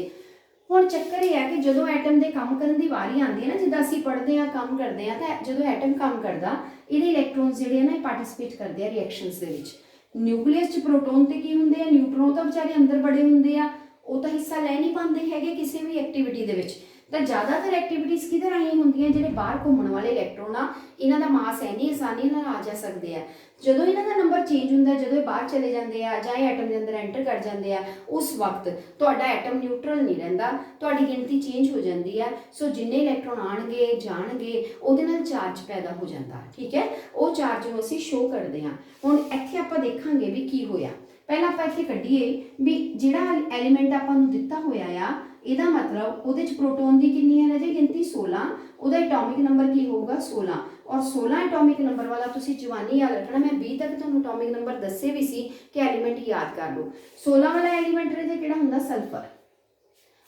ਹੁਣ ਚੱਕਰ ਇਹ ਹੈ ਕਿ ਜਦੋਂ ਐਟਮ ਦੇ ਕੰਮ ਕਰਨ ਦੀ ਵਾਰੀ ਆਉਂਦੀ ਹੈ ਨਾ, ਜਿੱਦਾਂ ਅਸੀਂ ਪੜ੍ਹਦੇ ਹਾਂ ਕੰਮ ਕਰਦੇ ਹਾਂ, ਤਾਂ ਜਦੋਂ ਐਟਮ ਕੰਮ ਕਰਦਾ ਇਹਦੇ ਇਲੈਕਟ੍ਰੋਨਸ ਜਿਹੜੇ ਆ ਨਾ ਪਾਰਟਿਸਿਪੇਟ ਕਰਦੇ ਆ ਰਿਐਕਸ਼ਨਸ ਦੇ ਵਿੱਚ। ਨਿਊਕਲੀਅਸ 'ਚ ਪ੍ਰੋਟੋਨ ਤੇ ਕੀ ਹੁੰਦੇ ਆ, ਨਿਊਟਰੋਨ ਤਾਂ ਵਿਚਾਰੇ ਅੰਦਰ ਬੜੇ ਹੁੰਦੇ ਆ, ਉਹ ਤਾਂ ਹਿੱਸਾ ਲੈ ਨਹੀਂ ਪਾਉਂਦੇ ਹੈਗੇ ਕਿਸੇ ਵੀ ਐਕਟੀਵਿਟੀ ਦੇ ਵਿੱਚ। ਤਾਂ ਜ਼ਿਆਦਾਤਰ ਐਕਟੀਵਿਟੀਜ਼ ਕਿਹਦੇ ਰਾਹੀਂ ਹੁੰਦੀਆਂ, ਜਿਹੜੇ ਬਾਹਰ ਘੁੰਮਣ ਵਾਲੇ ਇਲੈਕਟ੍ਰੋਨ ਆ, ਇਹਨਾਂ ਦਾ ਮਾਸ ਇੰਨੀ ਆਸਾਨੀ ਨਾਲ ਆ ਜਾ ਸਕਦੇ ਆ। ਜਦੋਂ ਇਹਨਾਂ ਦਾ ਨੰਬਰ ਚੇਂਜ ਹੁੰਦਾ, ਜਦੋਂ ਇਹ ਬਾਹਰ ਚਲੇ ਜਾਂਦੇ ਆ ਜਾਂ ਇਹ ਐਟਮ ਦੇ ਅੰਦਰ ਐਂਟਰ ਕਰ ਜਾਂਦੇ ਆ, ਉਸ ਵਕਤ ਤੁਹਾਡਾ ਐਟਮ ਨਿਊਟਰਲ ਨਹੀਂ ਰਹਿੰਦਾ, ਤੁਹਾਡੀ ਗਿਣਤੀ ਚੇਂਜ ਹੋ ਜਾਂਦੀ ਆ। ਸੋ ਜਿੰਨੇ ਇਲੈਕਟ੍ਰੋਨ ਆਣਗੇ ਜਾਣਗੇ ਉਹਦੇ ਨਾਲ ਚਾਰਜ ਪੈਦਾ ਹੋ ਜਾਂਦਾ, ਠੀਕ ਹੈ। ਉਹ ਚਾਰਜ ਨੂੰ ਅਸੀਂ ਸ਼ੋ ਕਰਦੇ ਹਾਂ। ਹੁਣ ਇੱਥੇ ਆਪਾਂ ਦੇਖਾਂਗੇ ਵੀ ਕੀ ਹੋਇਆ। ਪਹਿਲਾਂ ਆਪਾਂ ਇੱਥੇ ਕੱਢੀਏ ਵੀ ਜਿਹੜਾ ਐਲੀਮੈਂਟ ਆਪਾਂ ਨੂੰ ਦਿੱਤਾ ਹੋਇਆ ਆ, ਇਹਦਾ ਮਤਲਬ ਉਹਦੇ ਚ ਪ੍ਰੋਟੋਨ ਦੀ ਕਿੰਨੀ ਹੈ ਰਾਜੇ, ਗਿਣਤੀ 16, ਉਹਦਾ ਐਟੋਮਿਕ ਨੰਬਰ ਕੀ ਹੋਊਗਾ 16। ਔਰ 16 ਐਟੋਮਿਕ ਨੰਬਰ ਵਾਲਾ ਤੁਸੀਂ ਜਵਾਨੀ ਯਾਦ ਰੱਖਣਾ, ਮੈਂ 20 ਤੱਕ ਤੁਹਾਨੂੰ ਐਟੋਮਿਕ ਨੰਬਰ ਦੱਸੇ ਵੀ ਸੀ ਕਿ ਐਲੀਮੈਂਟ ਯਾਦ ਕਰ ਲਓ। 16 ਵਾਲਾ ਐਲੀਮੈਂਟ ਰਾਜੇ ਕਿਹੜਾ ਹੁੰਦਾ, ਸਲਫਰ।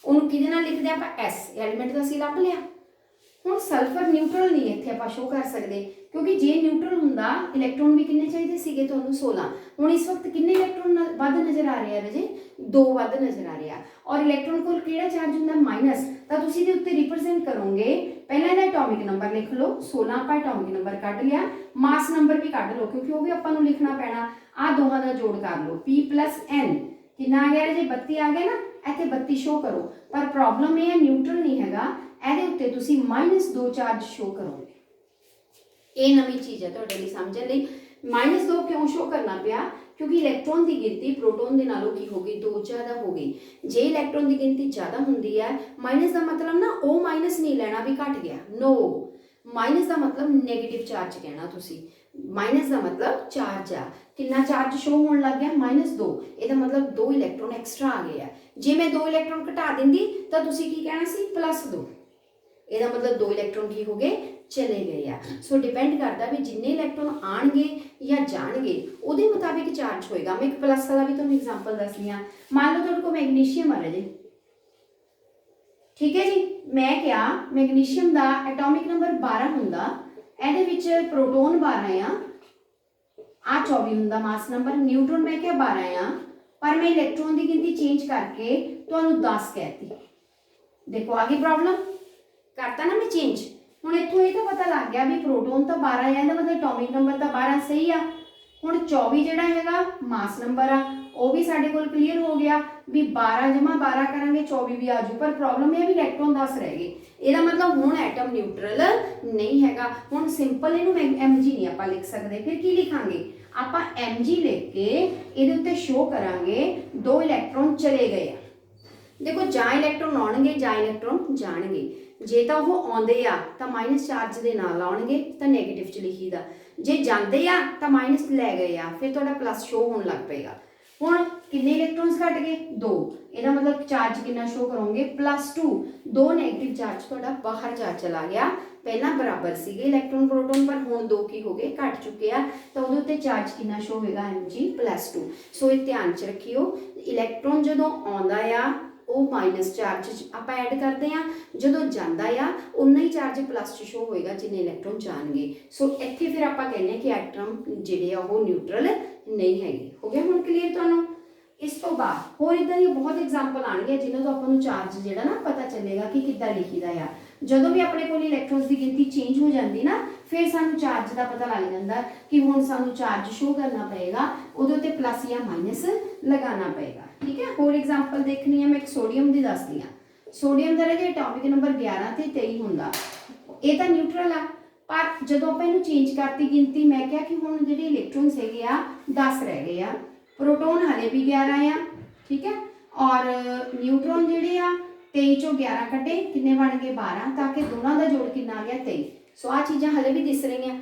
ਉਹਨੂੰ ਕਿਹਦੇ ਨਾਲ ਲਿਖਦੇ ਆਪਾਂ, S। ਐਲੀਮੈਂਟ ਤਾਂ ਅਸੀਂ ਲੱਭ ਲਿਆ। ਹੁਣ ਸਲਫਰ ਨਿਊਟਰਲ ਨਹੀਂ ਇੱਥੇ ਆਪਾਂ ਸ਼ੋ ਕਰ ਸਕਦੇ, ਕਿਉਂਕਿ ਜੇ ਨਿਊਟਰਲ ਹੁੰਦਾ ਇਲੈਕਟ੍ਰੋਨ ਵੀ ਕਿੰਨੇ ਚਾਹੀਦੇ ਸੀਗੇ ਤੁਹਾਨੂੰ, 16। ਹੁਣ ਇਸ ਵਕਤ ਕਿੰਨੇ ਇਲੈਕਟ੍ਰੋਨ ਵੱਧ ਨਜ਼ਰ ਆ ਰਹੇ ਆ ਰਾਜੇ, 2 ਵੱਧ ਨਜ਼ਰ ਆ ਰਹੇ ਆ। ਔਰ ਇਲੈਕਟ੍ਰੋਨ ਕੋਲ ਕਿਹੜਾ ਚਾਰਜ ਹੁੰਦਾ, ਮਾਈਨਸ। ਤਾਂ ਤੁਸੀਂ ਇਹਦੇ ਉੱਤੇ ਰਿਪਰੈਜ਼ੈਂਟ ਕਰੋਗੇ, ਪਹਿਲਾਂ ਇਹਦਾ ਐਟੋਮਿਕ ਨੰਬਰ ਲਿਖ ਲਓ 16, ਆਪਾਂ ਐਟੋਮਿਕ ਨੰਬਰ ਕੱਢ ਲਿਆ, ਮਾਸ ਨੰਬਰ ਵੀ ਕੱਢ ਲਓ ਕਿਉਂਕਿ ਉਹ ਵੀ ਆਪਾਂ ਨੂੰ ਲਿਖਣਾ ਪੈਣਾ। ਆਹ ਦੋਹਾਂ ਦਾ ਜੋੜ ਕਰ ਲਓ, P + N ਕਿੰਨਾ ਆ ਗਿਆ ਰਾਜੇ, 32 ਆ ਗਿਆ ਨਾ। ਇੱਥੇ 32 ਸ਼ੋ ਕਰੋ, ਪਰ ਪ੍ਰੋਬਲਮ ਇਹ ਹੈ ਨਿਊਟਰਲ ਨਹੀਂ ਹੈਗਾ, ਇਹਦੇ ਉੱਤੇ ਤੁਸੀਂ -2 ਚਾਰਜ ਸ਼ੋ ਕਰੋਗੇ। ਇਹ ਨਵੀਂ ਚੀਜ਼ ਹੈ ਤੁਹਾਡੇ ਲਈ ਸਮਝਣ ਲਈ। -2 ਕਿਉਂ ਸ਼ੋ ਕਰਨਾ ਪਿਆ, ਕਿਉਂਕਿ ਇਲੈਕਟ੍ਰੋਨ ਦੀ ਗਿਣਤੀ ਪ੍ਰੋਟੋਨ ਦੇ ਨਾਲੋਂ ਕੀ ਹੋ ਗਈ, 2 ਜ਼ਿਆਦਾ ਹੋ ਗਈ। ਜੇ ਇਲੈਕਟ੍ਰੋਨ ਦੀ ਗਿਣਤੀ ਜ਼ਿਆਦਾ ਹੁੰਦੀ ਹੈ, ਮਾਈਨਸ ਦਾ ਮਤਲਬ ਨਾ ਉਹ ਮਾਈਨਸ ਨਹੀਂ ਲੈਣਾ ਵੀ ਘਟ ਗਿਆ, ਨੋ। ਮਾਈਨਸ ਦਾ ਮਤਲਬ ਨੈਗੇਟਿਵ ਚਾਰਜ ਕਹਿਣਾ ਤੁਸੀਂ। ਮਾਈਨਸ ਦਾ ਮਤਲਬ ਚਾਰਜ ਆ। ਕਿੰਨਾ ਚਾਰਜ ਸ਼ੋ ਹੋਣ ਲੱਗ ਗਿਆ, -2। ਇਹਦਾ ਮਤਲਬ 2 ਇਲੈਕਟ੍ਰੋਨ ਐਕਸਟਰਾ ਆ ਗਏ ਆ। ਜੇ ਮੈਂ 2 ਇਲੈਕਟ੍ਰੋਨ ਘਟਾ ਦਿੰਦੀ ਤਾਂ ਤੁਸੀਂ ਕੀ ਕਹਿਣਾ ਸੀ, +2। ਇਹਦਾ ਮਤਲਬ 2 ਇਲੈਕਟ੍ਰੋਨ ਕੀ ਹੋ ਗਏ, ਚਲੇ ਗਏ ਆ। ਸੋ ਡਿਪੈਂਡ ਕਰਦਾ ਵੀ ਜਿੰਨੇ ਇਲੈਕਟ੍ਰੋਨ ਆਣਗੇ ਜਾਂ ਜਾਣਗੇ ਉਹਦੇ ਮੁਤਾਬਿਕ ਚਾਰਜ ਹੋਏਗਾ। ਮੈਂ ਇੱਕ ਪਲੱਸ ਵਾਲਾ ਵੀ ਤੁਹਾਨੂੰ ਐਗਜ਼ਾਮਪਲ ਦੱਸਦੀ ਹਾਂ। ਮੰਨ ਲਓ ਤੁਹਾਡੇ ਕੋਲ ਮੈਗਨੀਸ਼ੀਅਮ ਆ ਰਿਹਾ ਜੀ, ਠੀਕ ਹੈ ਜੀ। ਮੈਂ ਕਿਹਾ ਮੈਗਨੀਸ਼ੀਅਮ ਦਾ ਐਟੋਮਿਕ ਨੰਬਰ 12 ਹੁੰਦਾ, ਇਹਦੇ ਵਿੱਚ ਪ੍ਰੋਟੋਨ 12 ਆ 24 ਹੁੰਦਾ ਮਾਸ ਨੰਬਰ, ਨਿਊਟਰੋਨ ਮੈਂ ਕਿਹਾ 12 ਆ, ਪਰ ਮੈਂ ਇਲੈਕਟ੍ਰੋਨ ਦੀ ਗਿਣਤੀ ਚੇਂਜ ਕਰਕੇ ਤੁਹਾਨੂੰ 10 ਕਹਿਤੀ। ਦੇਖੋ ਆ ਗਈ ਪ੍ਰੋਬਲਮ, ਕਰਤਾ ਨਾ ਮੈਂ ਚੇਂਜ। ਹੁਣ ਇੱਥੋਂ ਇਹ ਤਾਂ ਪਤਾ ਲੱਗ ਗਿਆ ਵੀ ਪ੍ਰੋਟੋਨ ਤਾਂ 12 ਆ, ਇਹਦਾ ਮਤਲਬ ਐਟੋਮਿਕ ਨੰਬਰ ਤਾਂ 12 ਸਹੀ ਆ। ਹੁਣ 24 ਜਿਹੜਾ ਹੈਗਾ ਮਾਸ ਨੰਬਰ ਆ, ਉਹ ਵੀ ਸਾਡੇ ਕੋਲ ਕਲੀਅਰ ਹੋ ਗਿਆ ਵੀ 12 + 12 ਕਰਾਂਗੇ 24 ਵੀ ਆ ਜੂ। ਪਰ ਪ੍ਰੋਬਲਮ ਇਹ ਹੈ ਵੀ ਇਲੈਕਟ੍ਰੋਨ 10 ਰਹਿ ਗਏ। ਇਹਦਾ ਮਤਲਬ ਹੁਣ ਐਟਮ ਨਿਊਟਰਲ ਨਹੀਂ ਹੈਗਾ। ਹੁਣ ਸਿੰਪਲ ਇਹਨੂੰ Mg ਨਹੀਂ ਆਪਾਂ ਲਿਖ ਸਕਦੇ, ਫਿਰ ਕੀ ਲਿਖਾਂਗੇ ਆਪਾਂ, Mg ਲਿਖ ਕੇ ਇਹਦੇ ਉੱਤੇ ਸ਼ੋ ਕਰਾਂਗੇ 2 ਇਲੈਕਟ੍ਰੋਨ ਚਲੇ ਗਏ ਆ। ਦੇਖੋ ਜਾਂ ਇਲੈਕਟ੍ਰੋਨ ਆਉਣਗੇ ਜਾਂ ਇਲੈਕਟ੍ਰੋਨ ਜਾਣਗੇ। ਜੇ ਤਾਂ ਉਹ ਆਉਂਦੇ ਆ ਤਾਂ ਮਾਈਨਸ ਚਾਰਜ ਦੇ ਨਾਲ ਆਉਣਗੇ ਤਾਂ ਨੈਗੇਟਿਵ ਚ ਲਿਖੀਦਾ, ਜੇ ਜਾਂਦੇ ਆ ਤਾਂ ਮਾਈਨਸ ਲੈ ਗਏ ਆ, ਫਿਰ ਤੁਹਾਡਾ ਪਲੱਸ ਸ਼ੋ ਹੋਣ ਲੱਗ ਪਏਗਾ। ਹੁਣ ਕਿੰਨੇ ਇਲੈਕਟ੍ਰੋਨਸ ਘਟ ਗਏ, 2। ਇਹਦਾ ਮਤਲਬ ਚਾਰਜ ਕਿੰਨਾ ਸ਼ੋ ਕਰੋਗੇ, +2। 2 ਨੈਗੇਟਿਵ ਚਾਰਜ ਤੁਹਾਡਾ ਬਾਹਰ ਜਾ ਚਲਾ ਗਿਆ। ਪਹਿਲਾਂ ਬਰਾਬਰ ਸੀਗੇ ਇਲੈਕਟ੍ਰੋਨ ਪ੍ਰੋਟੋਨ, ਪਰ ਹੁਣ 2 ਕੀ ਹੋ ਗਏ, ਘਟ ਚੁੱਕੇ ਆ। ਤਾਂ ਉਹਦੇ ਉੱਤੇ ਚਾਰਜ ਕਿੰਨਾ ਸ਼ੋ ਹੋਏਗਾ, Mg +2। ਸੋ ਇਹ ਧਿਆਨ ਚ ਰੱਖਿਓ, ਇਲੈਕਟ੍ਰੋਨ ਜਦੋਂ ਆਉਂਦਾ ਆ ਉਹ ਮਾਈਨਸ ਚਾਰਜ ਆਪਾਂ ਐਡ ਕਰਦੇ ਆ, ਜਦੋਂ ਜਾਂਦਾ ਆ ਉਨਾ ਹੀ ਚਾਰਜ ਪਲੱਸ ਚ ਸ਼ੋ ਹੋਏਗਾ ਜਿੰਨੇ ਇਲੈਕਟ੍ਰੋਨ ਜਾਣਗੇ। ਸੋ ਇੱਥੇ ਫਿਰ ਆਪਾਂ ਕਹਿੰਦੇ ਆ ਕਿ ਐਟਮ ਜਿਹੜੇ ਆ ਉਹ ਨਿਊਟਰਲ ਨਹੀਂ ਹੈਗੇ। ਹੋ ਗਿਆ ਹੁਣ ਕਲੀਅਰ ਤੁਹਾਨੂੰ। ਇਸ ਤੋਂ ਬਾਅਦ ਹੋਰ ਇਦਾਂ ਦੀਆਂ ਬਹੁਤ ਐਗਜ਼ਾਮਪਲ ਆਣਗੇ ਜਿਨ੍ਹਾਂ ਤੋਂ ਆਪਾਂ ਨੂੰ ਚਾਰਜ ਜਿਹੜਾ ਨਾ ਪਤਾ ਚੱਲੇਗਾ ਕਿ ਕਿੱਦਾਂ ਲਿਖੀਦਾ ਆ। ਜਦੋਂ ਵੀ ਆਪਣੇ ਕੋਲ ਇਲੈਕਟ੍ਰੋਨਸ ਦੀ ਗਿਣਤੀ ਚੇਂਜ ਹੋ ਜਾਂਦੀ ਨਾ, ਫਿਰ ਸਾਨੂੰ ਚਾਰਜ ਦਾ ਪਤਾ ਲੱਗ ਜਾਂਦਾ ਕਿ ਹੁਣ ਸਾਨੂੰ ਚਾਰਜ ਸ਼ੋ ਕਰਨਾ ਪਏਗਾ, ਉਹਦੇ ਉੱਤੇ ਪਲੱਸ ਜਾਂ ਮਾਈਨਸ ਲਗਾਉਣਾ ਪਏਗਾ। ਠੀਕ ਹੈ, ਹੋਰ ਐਗਜ਼ਾਮਪਲ ਦੇਖਣੀ ਹੈ। ਮੈਂ ਇੱਕ ਸੋਡੀਅਮ ਦੀ ਦੱਸਦੀ ਹਾਂ। ਸੋਡੀਅਮ ਦਾ ਜਿਹੜਾ ਐਟੋਮਿਕ ਨੰਬਰ 11 ਤੇ 23 ਹੁੰਦਾ, ਇਹ ਤਾਂ ਨਿਊਟਰਲ ਆ, ਪਰ ਜਦੋਂ ਆਪਾਂ ਇਹਨੂੰ ਚੇਂਜ ਕਰਤੀ ਗਿਣਤੀ, ਮੈਂ ਕਿਹਾ ਕਿ ਹੁਣ ਜਿਹੜੇ ਇਲੈਕਟ੍ਰੋਨਸ ਹੈਗੇ ਆ 10 ਰਹਿ ਗਏ ਆ, ਪ੍ਰੋਟੋਨ ਹਲੇ ਵੀ 11 ਆ, ਠੀਕ ਹੈ। ਔਰ ਨਿਊਟਰੋਨ ਜਿਹੜੇ ਆ 23 ਚੋਂ 11 ਕੱਟੇ ਕਿੰਨੇ ਬਣ ਗਏ, 12, ਤਾਂ ਕਿ ਦੋਨਾਂ ਦਾ ਜੋੜ ਕਿੰਨਾ ਆ ਗਿਆ, 23। ਸੋ ਆਹ ਚੀਜ਼ਾਂ ਹਲੇ ਵੀ ਦਿਸ ਰਹੀਆਂ।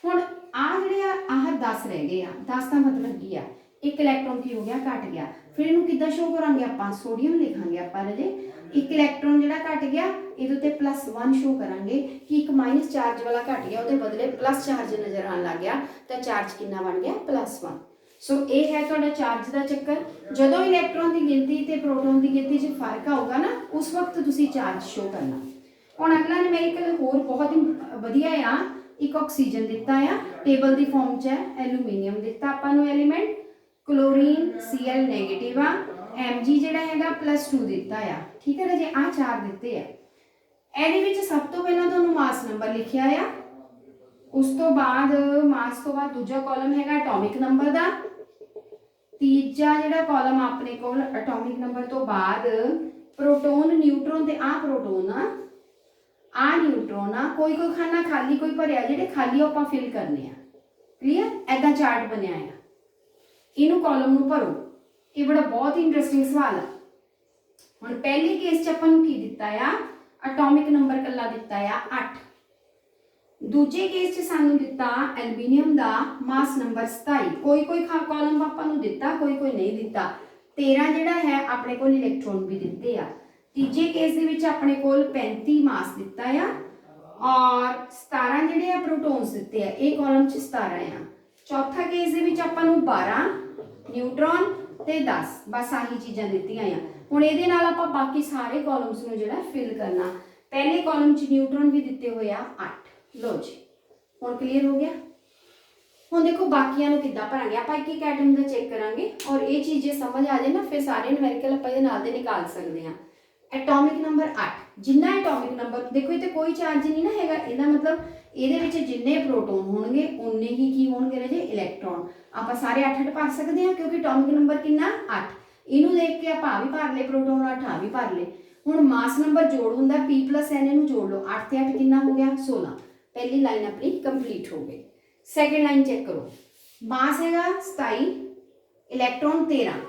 ਹੁਣ ਆਹ ਜਿਹੜੇ ਆ ਆਹ 10 ਰਹਿ ਗਏ ਆ, 10 ਦਾ ਮਤਲਬ ਕੀ ਆ, ਇੱਕ ਇਲੈਕਟ੍ਰੋਨ ਕੀ ਹੋ ਗਿਆ, ਘਟ ਗਿਆ। ਫਿਰ ਇਹਨੂੰ ਕਿੱਦਾਂ ਸ਼ੋ ਕਰਾਂਗੇ ਆਪਾਂ, ਸੋਡੀਅਮ ਲਿਖਾਂਗੇ ਆਪਾਂ ਰਾਜੇ। ਇੱਕ ਇਲੈਕਟ੍ਰੋਨ ਜਿਹੜਾ ਘਟ ਗਿਆ ਇਹਦੇ ਉੱਤੇ +1 ਸ਼ੋ ਕਰਾਂਗੇ ਕਿ ਇੱਕ ਮਾਈਨਸ ਚਾਰਜ ਵਾਲਾ ਘਟ ਗਿਆ, ਉਹਦੇ ਬਦਲੇ ਪਲੱਸ ਚਾਰਜ ਨਜ਼ਰ ਆਉਣ ਲੱਗ ਗਿਆ, ਤਾਂ ਚਾਰਜ ਕਿੰਨਾ ਬਣ ਗਿਆ, +1। ਸੋ ਇਹ ਹੈ ਤੁਹਾਡਾ ਚਾਰਜ ਦਾ ਚੱਕਰ। ਜਦੋਂ ਇਲੈਕਟ੍ਰੋਨ ਦੀ ਗਿਣਤੀ ਤੇ ਪ੍ਰੋਟੋਨ ਦੀ ਗਿਣਤੀ 'ਚ ਫਰਕ ਆਊਗਾ ਨਾ, ਉਸ ਵਕਤ ਤੁਸੀਂ ਚਾਰਜ ਸ਼ੋ ਕਰਨਾ। ਹੁਣ ਅਗਲਾ ਨਿਊਮੈਰੀਕਲ ਹੋਰ ਬਹੁਤ ਹੀ ਵਧੀਆ ਆ। ਇੱਕ ਆਕਸੀਜਨ ਦਿੱਤਾ ਆ, ਟੇਬਲ ਦੀ ਫਾਰਮ 'ਚ ਹੈ, ਐਲੂਮੀਨੀਅਮ ਦਿੱਤਾ ਆਪਾਂ ਨੂੰ ਐਲੀਮੈਂਟ, ਕਲੋਰੀਨ Cl ਨੈਗੇਟਿਵ ਆ, Mg ਜਿਹੜਾ ਹੈਗਾ +2 ਦਿੱਤਾ ਆ, ठीक है राजे, आ 4 दिते है। ਇਹਦੇ ਵਿੱਚ ਸਭ ਤੋਂ ਪਹਿਲਾਂ ਤੁਹਾਨੂੰ ਮਾਸ ਨੰਬਰ ਲਿਖਿਆ ਆ, ਉਸ ਤੋਂ ਬਾਅਦ ਮਾਸ ਤੋਂ ਬਾਅਦ ਦੂਜਾ ਕਾਲਮ ਹੈਗਾ ਐਟੋਮਿਕ ਨੰਬਰ ਦਾ, ਤੀਜਾ ਜਿਹੜਾ ਕਾਲਮ ਆਪਣੇ ਕੋਲ ਐਟੋਮਿਕ ਨੰਬਰ ਤੋਂ ਬਾਅਦ प्रोटोन न्यूट्रॉन ते आ प्रोटोन आ न्यूट्रॉन आ, कोई कोई खाना खाली कोई भरिया, जेडे खाली आपां फिल करने आ। क्लीयर, ऐदा चार्ट बनया है, इनू कॉलम नू भरो। ये बड़ा बहुत ही इंटरेस्टिंग सवाल है। हुण पहले केस च आपां नू की दिता आ, एटॉमिक नंबर कल्ला दिता आ 8। दूजे केस च सानू दिता एल्यूमीनियम दा मास नंबर 27। कोई कोई कॉलम आपां नू दिता, कोई कोई नहीं दिता। 13 ਜਿਹੜਾ ਹੈ ਆਪਣੇ ਕੋਲ ਇਲੈਕਟ੍ਰੋਨ ਵੀ ਦਿੱਤੇ ਆ। ਤੀਜੇ ਕੇਸ ਦੇ ਵਿੱਚ ਆਪਣੇ ਕੋਲ 35 ਮਾਸ ਦਿੱਤਾ ਆ ਔਰ 17 ਜਿਹੜੇ ਆ ਪ੍ਰੋਟੋਨਸ ਦਿੱਤੇ ਆ, ਇਹ ਕਾਲਮ 'ਚ 17 ਆ। ਚੌਥਾ ਕੇਸ ਦੇ ਵਿੱਚ ਆਪਾਂ ਨੂੰ 12 ਨਿਊਟ੍ਰੋਨ ਤੇ 10 ਬਸ ਆਹੀ ਚੀਜ਼ਾਂ ਦਿੱਤੀਆਂ ਆ। ਹੁਣ ਇਹਦੇ ਨਾਲ ਆਪਾਂ ਬਾਕੀ ਸਾਰੇ ਕਾਲਮਸ ਨੂੰ ਜਿਹੜਾ ਫਿਲ ਕਰਨਾ। ਪਹਿਲੇ ਕਾਲਮ 'ਚ ਨਿਊਟ੍ਰੋਨ ਵੀ ਦਿੱਤੇ ਹੋਏ ਆ 8। ਲਓ ਜੀ, ਹੁਣ ਕਲੀਅਰ ਹੋ ਗਿਆ। ਹੁਣ देखो बाकियां ਨੂੰ ਕਿੱਦਾਂ ਭਰਾਂਗੇ ਆਪਾਂ, ਇੱਕ ਇੱਕ ਐਟਮ ਦਾ ਚੈੱਕ ਕਰਾਂਗੇ ਔਰ ਇਹ ਚੀਜ਼ ਜੇ ਸਮਝ ਆ ਜਾਏ ਨਾ ਫਿਰ ਸਾਰੇ ਨਿਊਮੈਰੀਕਲ ਆਪਾਂ ਇਹਦੇ ਨਾਲ ਦੇ ਨਿਕਾਲ ਸਕਦੇ ਹਾਂ। ਐਟੋਮਿਕ ਨੰਬਰ 8, ਜਿੰਨਾ ਐਟੋਮਿਕ ਨੰਬਰ ਦੇਖੋ ਇਹ ਤੇ ਕੋਈ ਚਾਰਜ ਨਹੀਂ ਨਾ ਹੈਗਾ, ਇਹਦਾ ਮਤਲਬ ਇਹਦੇ ਵਿੱਚ ਜਿੰਨੇ ਪ੍ਰੋਟੋਨ ਹੋਣਗੇ ਉਨੇ ਹੀ ਕੀ ਹੋਣਗੇ ਰਾਜੇ ਇਲੈਕਟ੍ਰੋਨ। ਆਪਾਂ ਸਾਰੇ 8 ਭਰ ਸਕਦੇ ਹਾਂ ਕਿਉਂਕਿ ਐਟੋਮਿਕ ਨੰਬਰ ਕਿੰਨਾ 8। ਇਹਨੂੰ ਦੇਖ ਕੇ ਆਪਾਂ ਵੀ ਭਰ ਲਏ ਪ੍ਰੋਟੋਨ 8 ਆ ਵੀ ਭਰ ਲਏ। ਹੁਣ ਮਾਸ ਨੰਬਰ ਜੋੜ ਹੁੰਦਾ p + n, ਇਹਨੂੰ ਜੋੜ ਲਓ 8 ਤੇ 8 ਕਿੰਨਾ ਹੋ ਗਿਆ 16। ਪਹਿਲੀ ਲਾਈਨ ਆਪਣੀ ਕੰਪਲੀਟ ਹੋ ਗਈ। सैकेंड लाइन चेक करो, मास हैगा 27, इलैक्ट्रॉन 13,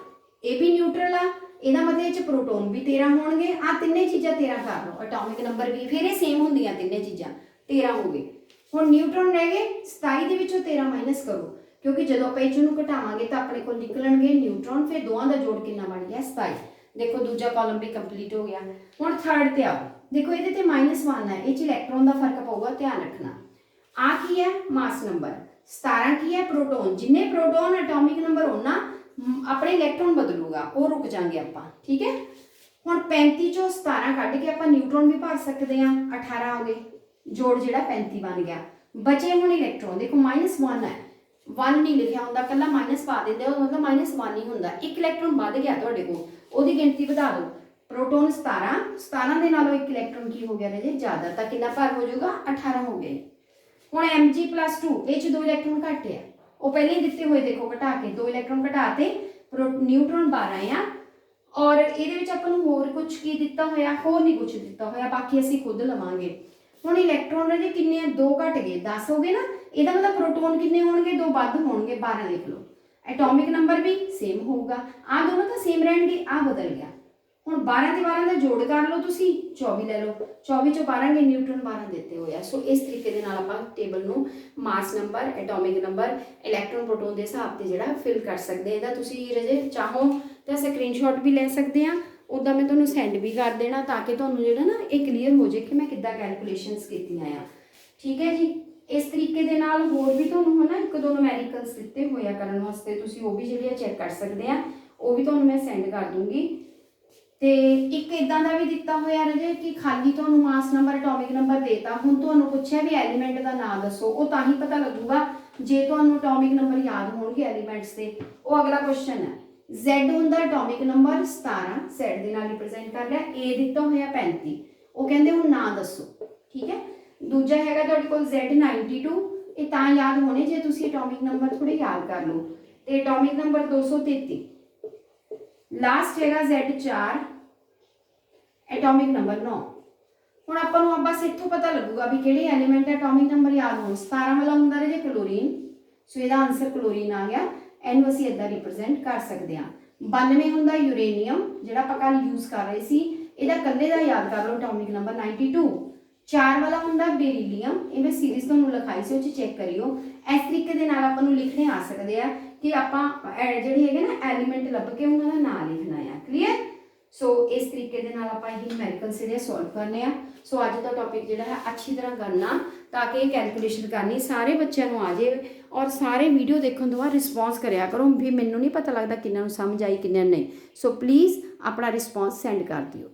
ये भी न्यूट्रल आ, ਇਹਦਾ मतलब ਇਹ ਚ प्रोटोन भी 13 ਹੋਣਗੇ। ਆ ਤਿੰਨੇ ਚੀਜ਼ਾਂ 13 ਕਰ ਲਓ, ਐਟੋਮਿਕ ਨੰਬਰ ਵੀ ਫਿਰ ਇਹ ਸੇਮ ਹੁੰਦੀਆਂ ਤਿੰਨੇ ਚੀਜ਼ਾਂ 13 ਹੋ ਗਏ। ਹੁਣ ਨਿਊਟ੍ਰੋਨ ਰਹਿ ਗਏ 27 ਦੇ ਵਿੱਚੋਂ 13 ਮਾਈਨਸ ਕਰੋ ਕਿਉਂਕਿ ਜਦੋਂ ਆਪਾਂ ਇਹ ਨੂੰ ਘਟਾਵਾਂਗੇ ਤਾਂ ਆਪਣੇ ਕੋਲ ਨਿਕਲਣਗੇ ਨਿਊਟ੍ਰੋਨ, ਫਿਰ ਦੋਵਾਂ ਦਾ ਜੋੜ ਕਿੰਨਾ ਬਣ ਗਿਆ 27। ਦੇਖੋ ਦੂਜਾ ਕਾਲਮ ਵੀ ਕੰਪਲੀਟ ਹੋ ਗਿਆ। ਹੁਣ ਥਰਡ ਤੇ ਆਓ, ਦੇਖੋ ਇਹਦੇ ਤੇ -1 ਹੈ, ਇਹ ਚ ਇਲੈਕਟ੍ਰੋਨ ਦਾ ਫਰਕ ਪਊਗਾ, ਧਿਆਨ ਰੱਖਣਾ। आ की है मास नंबर 17 की है प्रोटोन, जिन्ने प्रोटोन एटॉमिक नंबर होना अपने इलैक्ट्रॉन बदलूगा, वो रुक जाएंगे आप। ठीक है, हुण 35 चों 17 कढ़ के आप न्यूट्रॉन भी भर सकते हैं, 18 हो गए, जोड़ जिहड़ा 35 बन गया। बचे हुण इलैक्ट्रॉन, देखो -1 है, 1 नहीं लिखा होंदा, कल्ला माइनस पा देंगे मतलब -1 ही होंदा। एक इलैक्ट्रॉन वध गया तुहाडे कोल, ओहदी गिनती वधा दो। प्रोटोन 17 दे नालों एक इलैक्ट्रॉन की हो गया राजे ज़्यादा, तो कितना भर हो जाऊगा 18 हो गए। ਹੁਣ Mg+2 ਇਹ 'ਚ 2 ਇਲੈਕਟ੍ਰੋਨ ਘੱਟ ਆ, ਉਹ ਪਹਿਲੇ ਹੀ ਦਿੱਤੇ ਹੋਏ ਦੇਖੋ ਘਟਾ ਕੇ 2 ਇਲੈਕਟ੍ਰੋਨ ਘਟਾਤੇ, ਨਿਊਟ੍ਰੋਨ 12 ਆ। ਔਰ ਇਹਦੇ ਵਿੱਚ ਆਪਾਂ ਨੂੰ ਹੋਰ ਕੁਝ ਕੀ ਦਿੱਤਾ ਹੋਇਆ, ਹੋਰ ਨਹੀਂ ਕੁਝ ਦਿੱਤਾ ਹੋਇਆ, ਬਾਕੀ ਅਸੀਂ ਖੁਦ ਲਵਾਂਗੇ। ਹੁਣ ਇਲੈਕਟ੍ਰੋਨ ਦੇ ਕਿੰਨੇ ਆ 2 ਘਟ ਗਏ 10 ਹੋ ਗਏ ਨਾ, ਇਹਦਾ ਮਤਲਬ ਪ੍ਰੋਟੋਨ ਕਿੰਨੇ ਹੋਣਗੇ 2 ਵੱਧ ਹੋਣਗੇ 12 ਲਿਖ ਲਓ। ਐਟੋਮਿਕ ਨੰਬਰ ਵੀ ਸੇਮ ਹੋਊਗਾ, ਆ ਦੋਨੋਂ ਤਾਂ ਸੇਮ ਰਹਿਣਗੇ, ਆ ਬਦਲ ਗਿਆ। ਹੁਣ 12 ਤੇ 12 ਦਾ ਜੋੜ ਕਰ ਲਓ ਤੁਸੀਂ 24 ਲੈ ਲਓ, 24 ਚੋਂ 12 ਗਏ ਨਿਊਟ੍ਰੋਨ 12 ਦਿੱਤੇ ਹੋਏ ਆ। ਸੋ ਇਸ ਤਰੀਕੇ ਦੇ ਨਾਲ ਆਪਾਂ ਟੇਬਲ ਨੂੰ mass number, atomic number, electron proton ਦੇ ਹਿਸਾਬ ਤੇ ਜਿਹੜਾ ਫਿਲ ਕਰ ਸਕਦੇ। ਇਹਦਾ ਤੁਸੀਂ ਰਜੇ ਚਾਹੋ ਤਾਂ ਸਕਰੀਨਸ਼ਾਟ ਵੀ ਲੈ ਸਕਦੇ ਆ, ਉੱਦਾਂ ਮੈਂ ਤੁਹਾਨੂੰ ਸੈਂਡ ਵੀ ਕਰ ਦੇਣਾ ਤਾਂ ਕਿ ਤੁਹਾਨੂੰ ਜਿਹੜਾ ਨਾ ਇਹ ਕਲੀਅਰ ਹੋ ਜਾਏ ਕਿ ਮੈਂ ਕਿੱਦਾਂ ਕੈਲਕੂਲੇਸ਼ਨਸ ਕੀਤੀਆਂ ਆ। ਠੀਕ ਹੈ ਜੀ, ਇਸ ਤਰੀਕੇ ਦੇ ਨਾਲ ਹੋਰ ਵੀ ਤੁਹਾਨੂੰ ਹੈ ਨਾ 1-2 ਨੂਮੈਰੀਕਲਸ ਦਿੱਤੇ ਹੋਏ ਆ ਕਰਨ ਵਾਸਤੇ, ਤੁਸੀਂ ਉਹ ਵੀ ਜਿਹੜੇ ਚੈੱਕ ਕਰ ਸਕਦੇ ਆ, ਉਹ ਵੀ ਤੁਹਾਨੂੰ ਮੈਂ ਸੈਂਡ ਕਰ ਦੂੰਗੀ। ਤੇ ਇੱਕ ਇਦਾਂ ਦਾ ਵੀ ਦਿੱਤਾ ਹੋਇਆ ਰਾਜੇ ਕਿ ਖਾਲੀ ਤੁਹਾਨੂੰ ਮਾਸ ਨੰਬਰ, ਐਟੋਮਿਕ ਨੰਬਰ ਦੇਤਾ, ਹੁਣ ਤੁਹਾਨੂੰ ਪੁੱਛਿਆ ਵੀ ਐਲੀਮੈਂਟ ਦਾ ਨਾਮ ਦੱਸੋ, ਉਹ ਤਾਂ ਹੀ ਪਤਾ ਲੱਗੂਗਾ ਜੇ ਤੁਹਾਨੂੰ ਐਟੋਮਿਕ ਨੰਬਰ ਯਾਦ ਹੋਣਗੇ ਐਲੀਮੈਂਟਸ ਦੇ। ਉਹ ਅਗਲਾ ਕੁਐਸਚਨ ਹੈ, Z ਹੁੰਦਾ ਐਟੋਮਿਕ ਨੰਬਰ 17, Z ਦੇ ਨਾਲ ਰਿਪਰੈਜ਼ੈਂਟ ਕਰ ਲਿਆ, A ਦਿੱਤਾ ਹੋਇਆ 35, ਉਹ ਕਹਿੰਦੇ ਹੁਣ ਨਾਂ ਦੱਸੋ। ਠੀਕ ਹੈ, ਦੂਜਾ ਹੈਗਾ ਤੁਹਾਡੇ ਕੋਲ Z92, ਇਹ ਤਾਂ ਯਾਦ ਹੋਣੇ ਜੇ ਤੁਸੀਂ ਐਟੋਮਿਕ ਨੰਬਰ ਥੋੜੇ ਯਾਦ ਕਰ ਲਓ। ਤੇ ਐਟੋਮਿਕ ਨੰਬਰ 233, ਲਾਸਟ ਹੈਗਾ Z4, ਐਟੋਮਿਕ ਨੰਬਰ 9। ਹੁਣ ਆਪਾਂ ਨੂੰ ਬਸ ਇੱਥੋਂ ਪਤਾ ਲੱਗੂਗਾ ਵੀ ਕਿਹੜੇ ਐਲੀਮੈਂਟ ਐਟੋਮਿਕ ਨੰਬਰ ਯਾਦ ਹੋਣ। 17 ਵਾਲਾ ਹੁੰਦਾ ਰਾਜੇ ਕਲੋਰੀਨ, ਸੋ ਇਹਦਾ ਆਨਸਰ ਕਲੋਰੀਨ ਆ ਗਿਆ, ਇਹਨੂੰ ਅਸੀਂ ਇਦਾਂ ਰਿਪਰੈਜ਼ੈਂਟ ਕਰ ਸਕਦੇ ਹਾਂ। 92 ਹੁੰਦਾ ਯੂਰੇਨੀਅਮ, ਜਿਹੜਾ ਆਪਾਂ ਕੱਲ ਯੂਜ਼ ਕਰ ਰਹੇ ਸੀ, ਇਹਦਾ ਇਕੱਲੇ ਦਾ ਯਾਦ ਕਰ ਲਓ ਐਟੋਮਿਕ ਨੰਬਰ 92। 4 ਵਾਲਾ ਹੁੰਦਾ ਬੇਰੀਲੀਅਮ, ਇਹ ਮੈਂ ਸੀਰੀਜ਼ ਤੁਹਾਨੂੰ ਲਿਖਾਈ ਸੀ, ਉਹ 'ਚ ਚੈੱਕ ਕਰਿਓ। ਇਸ ਤਰੀਕੇ ਦੇ ਨਾਲ ਆਪਾਂ ਨੂੰ ਲਿਖਣੇ ਆ ਸਕਦੇ ਆ ਕਿ ਆਪਾਂ ਜਿਹੜੇ ਹੈਗੇ ਨਾ ਐਲੀਮੈਂਟ ਲੱਭ ਕੇ ਉਹਨਾਂ ਦਾ ਨਾਂ ਲਿਖਣਾ ਆ। ਕਲੀਅਰ, ਸੋ ਇਸ ਤਰੀਕੇ ਦੇ ਨਾਲ ਆਪਾਂ ਇਹ ਨਿਊਮੈਰੀਕਲਸ ਜਿਹੜੇ ਸੋਲਵ ਕਰਨੇ ਆ। ਸੋ ਅੱਜ ਦਾ ਟੌਪਿਕ ਜਿਹੜਾ ਹੈ ਅੱਛੀ ਤਰ੍ਹਾਂ ਕਰਨਾ ਤਾਂ ਕਿ ਇਹ ਕੈਲਕੂਲੇਸ਼ਨ ਕਰਨੀ ਸਾਰੇ ਬੱਚਿਆਂ ਨੂੰ ਆ ਜਾਵੇ। ਔਰ ਸਾਰੇ ਵੀਡੀਓ ਦੇਖਣ ਤੋਂ ਬਾਅਦ ਰਿਸਪੌਂਸ ਕਰਿਆ ਕਰੋ ਵੀ ਮੈਨੂੰ ਨਹੀਂ ਪਤਾ ਲੱਗਦਾ ਕਿੰਨਾਂ ਨੂੰ ਸਮਝ ਆਈ ਕਿੰਨਾਂ ਨਹੀਂ। ਸੋ ਪਲੀਜ਼ ਆਪਣਾ ਰਿਸਪੌਂਸ ਸੈਂਡ ਕਰ ਦਿਓ।